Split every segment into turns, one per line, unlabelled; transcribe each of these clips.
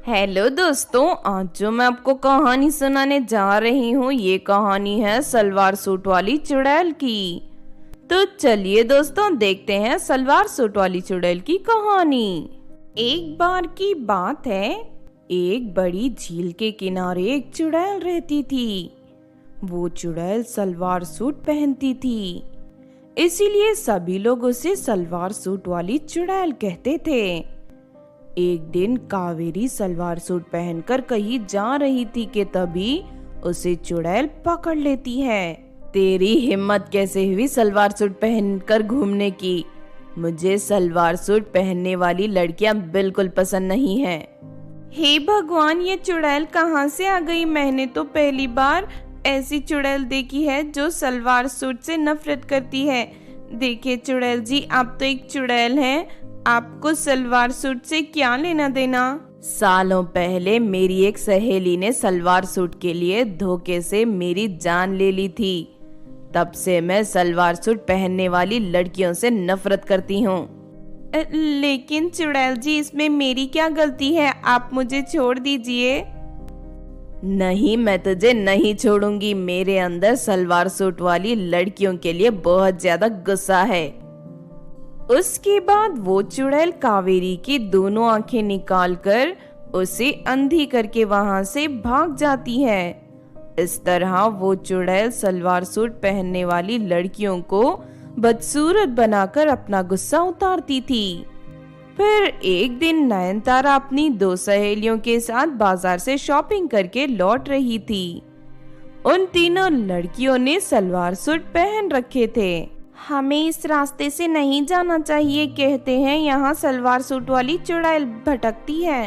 Hello दोस्तों, आज जो मैं आपको कहानी सुनाने जा रही हूँ ये कहानी है सलवार सूट वाली चुड़ैल की। तो चलिए दोस्तों देखते हैं सलवार सूट वाली चुड़ैल की कहानी। एक बार की बात है, एक बड़ी झील के किनारे एक चुड़ैल रहती थी। वो चुड़ैल सलवार सूट पहनती थी, इसीलिए सभी लोग उसे सलवार सूट वाली चुड़ैल कहते थे। एक दिन कावेरी सलवार सूट पहनकर कहीं जा रही थी कि तभी उसे चुड़ैल पकड़ लेती है। तेरी हिम्मत कैसे हुई सलवार सूट पहनकर घूमने की? मुझे सलवार सूट पहनने वाली लड़कियां बिल्कुल पसंद नहीं है। हे भगवान, ये चुड़ैल कहाँ से आ गई? मैंने तो पहली बार ऐसी चुड़ैल देखी है जो सलवार सूट से नफरत करती है। देखिए चुड़ैल जी, आप तो एक चुड़ैल हैं, आपको सलवार सूट से क्या लेना देना? सालों पहले मेरी एक सहेली ने सलवार सूट के लिए धोखे से मेरी जान ले ली थी। तब से मैं सलवार सूट पहनने वाली लड़कियों से नफरत करती हूँ। लेकिन चुड़ैल जी, इसमें मेरी क्या गलती है? आप मुझे छोड़ दीजिए। नहीं, मैं तुझे नहीं छोड़ूंगी। मेरे अंदर सलवार सूट वाली लड़कियों के लिए बहुत ज्यादा गुस्सा है। उसके बाद वो चुड़ैल कावेरी की दोनों आंखें निकालकर उसे अंधी करके वहां से भाग जाती है। इस तरह वो चुड़ैल सलवार सूट पहनने वाली लड़कियों को बदसूरत बनाकर अपना गुस्सा उतारती थी। फिर एक दिन नयनतारा अपनी दो सहेलियों के साथ बाजार से शॉपिंग करके लौट रही थी। उन तीनों लड़कियों ने सलवार सूट पहन रखे थे। हमें इस रास्ते से नहीं जाना चाहिए, कहते हैं यहाँ सलवार सूट वाली चुड़ैल भटकती है।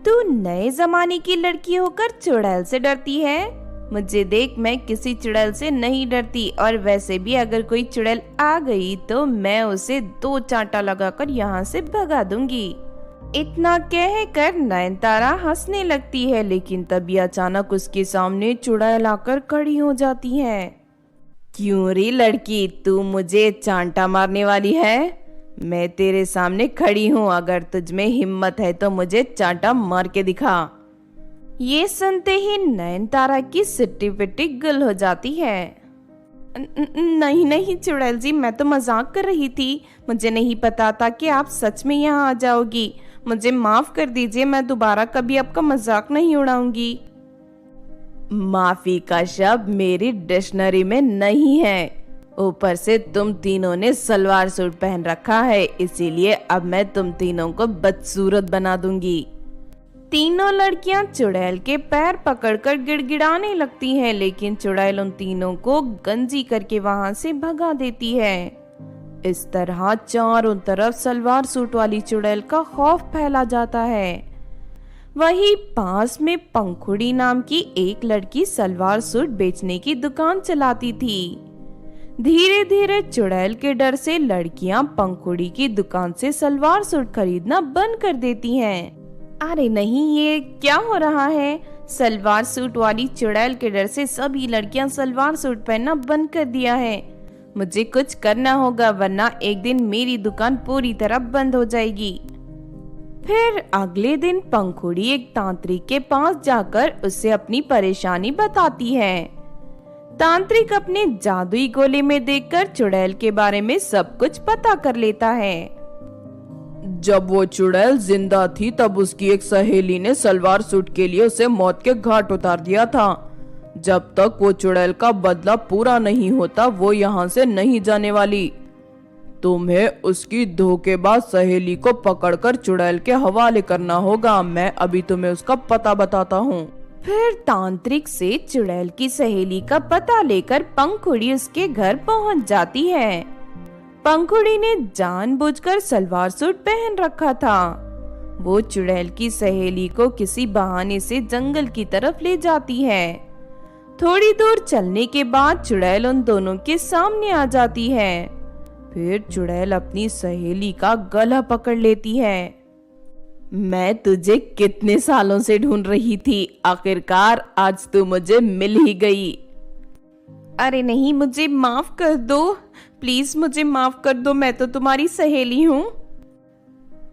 तू नए जमाने की लड़की होकर चुड़ैल से डरती है? मुझे देख, मैं किसी चुड़ैल से नहीं डरती, और वैसे भी अगर कोई चुड़ैल आ गई तो मैं उसे दो चांटा लगाकर यहाँ से भगा दूंगी। इतना कहकर नयनतारा हंसने लगती है, लेकिन तभी अचानक उसके सामने चुड़ैल आकर खड़ी हो जाती है। क्यों रे लड़की, तू मुझे चांटा मारने वाली है? मैं तेरे सामने खड़ी हूँ, अगर तुझ में हिम्मत है तो मुझे चांटा मार के दिखा। ये सुनते ही नयनतारा की सिट्टी पिट्टी गुल हो जाती है। नहीं नहीं चुड़ैल जी, मैं तो मजाक कर रही थी। मुझे नहीं पता था कि आप सच में यहाँ आ जाओगी। मुझे माफ कर दीजिए, मैं दोबारा कभी आपका मजाक नहीं उड़ाऊंगी। माफी का शब्द मेरी डिक्शनरी में नहीं है। ऊपर से तुम तीनों ने सलवार सूट पहन रखा है, इसीलिए अब मैं तुम तीनों को बदसूरत बना दूंगी। तीनों लड़कियां चुड़ैल के पैर पकड़कर गिड़गिड़ाने लगती हैं, लेकिन चुड़ैल उन तीनों को गंजी करके वहां से भगा देती है। इस तरह चारों तरफ सलवार सूट वाली चुड़ैल का खौफ फैला जाता है। वहीं पास में पंखुड़ी नाम की एक लड़की सलवार सूट बेचने की दुकान चलाती थी। धीरे धीरे चुड़ैल के डर से लड़कियां पंखुड़ी की दुकान से सलवार सूट खरीदना बंद कर देती हैं। अरे नहीं, ये क्या हो रहा है? सलवार सूट वाली चुड़ैल के डर से सभी लड़कियां सलवार सूट पहनना बंद कर दिया है। मुझे कुछ करना होगा, वरना एक दिन मेरी दुकान पूरी तरह बंद हो जाएगी। फिर अगले दिन पंखुड़ी एक तांत्रिक के पास जाकर उसे अपनी परेशानी बताती है। तांत्रिक अपने जादुई गोले में देखकर चुड़ैल के बारे में सब कुछ पता कर लेता है।
जब वो चुड़ैल जिंदा थी तब उसकी एक सहेली ने सलवार सूट के लिए उसे मौत के घाट उतार दिया था। जब तक वो चुड़ैल का बदला पूरा नहीं होता वो यहाँ से नहीं जाने वाली। तुम्हें उसकी धोखेबाज सहेली को पकड़कर चुड़ैल के हवाले करना होगा। मैं अभी तुम्हें उसका पता बताता हूँ।
फिर तांत्रिक से चुड़ैल की सहेली का पता लेकर पंखुड़ी उसके घर पहुँच जाती है। पंखुड़ी ने जानबूझकर सलवार सूट पहन रखा था। वो चुड़ैल की सहेली को किसी बहाने से जंगल की तरफ ले जाती है। थोड़ी दूर चलने के बाद चुड़ैल उन दोनों के सामने आ जाती है। फिर चुड़ैल अपनी सहेली का गला पकड़ लेती है। मैं तुझे कितने सालों से ढूंढ रही थी, आखिरकार आज तू मुझे मिल ही गई। अरे नहीं, मुझे माफ कर दो, प्लीज मुझे माफ कर दो, मैं तो तुम्हारी सहेली हूँ।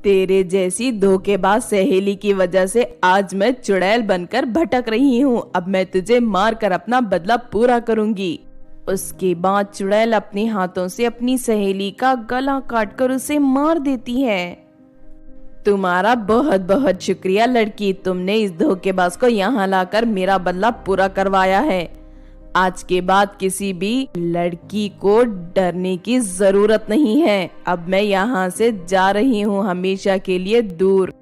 तेरे जैसी धोखेबाज सहेली की वजह से आज मैं चुड़ैल बनकर भटक रही हूँ। अब मैं तुझे मार कर अपना बदला पूरा करूंगी। उसके बाद चुड़ैल अपने हाथों से अपनी सहेली का गला काटकर उसे मार देती है। तुम्हारा बहुत बहुत शुक्रिया लड़की, तुमने इस धोखेबाज को यहाँ लाकर मेरा बदला पूरा करवाया है। आज के बाद किसी भी लड़की को डरने की जरूरत नहीं है। अब मैं यहाँ से जा रही हूँ हमेशा के लिए दूर।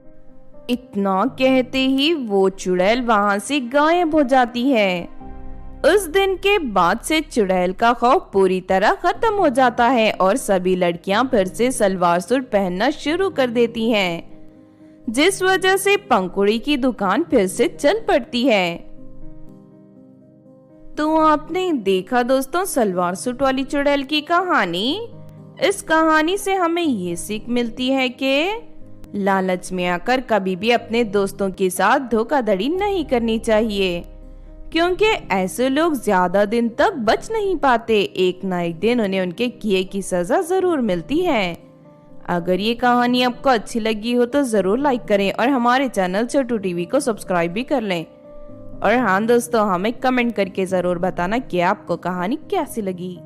इतना कहते ही वो चुड़ैल वहाँ से गायब हो जाती है। उस दिन के बाद से चुड़ैल का खौफ पूरी तरह खत्म हो जाता है और सभी लड़कियां फिर से सलवार सूट पहनना शुरू कर देती हैं, जिस वजह से पंखुड़ी की दुकान फिर से चल पड़ती है। तो आपने देखा दोस्तों सलवार सूट वाली चुड़ैल की कहानी। इस कहानी से हमें ये सीख मिलती है कि लालच में आकर कभी भी अपने दोस्तों के साथ धोखाधड़ी नहीं करनी चाहिए, क्योंकि ऐसे लोग ज्यादा दिन तक बच नहीं पाते। एक ना एक दिन उन्हें उनके किए की सजा जरूर मिलती है। अगर ये कहानी आपको अच्छी लगी हो तो जरूर लाइक करें और हमारे चैनल छोटू टीवी को सब्सक्राइब भी कर लें। और हाँ दोस्तों, हमें कमेंट करके जरूर बताना कि आपको कहानी कैसी लगी।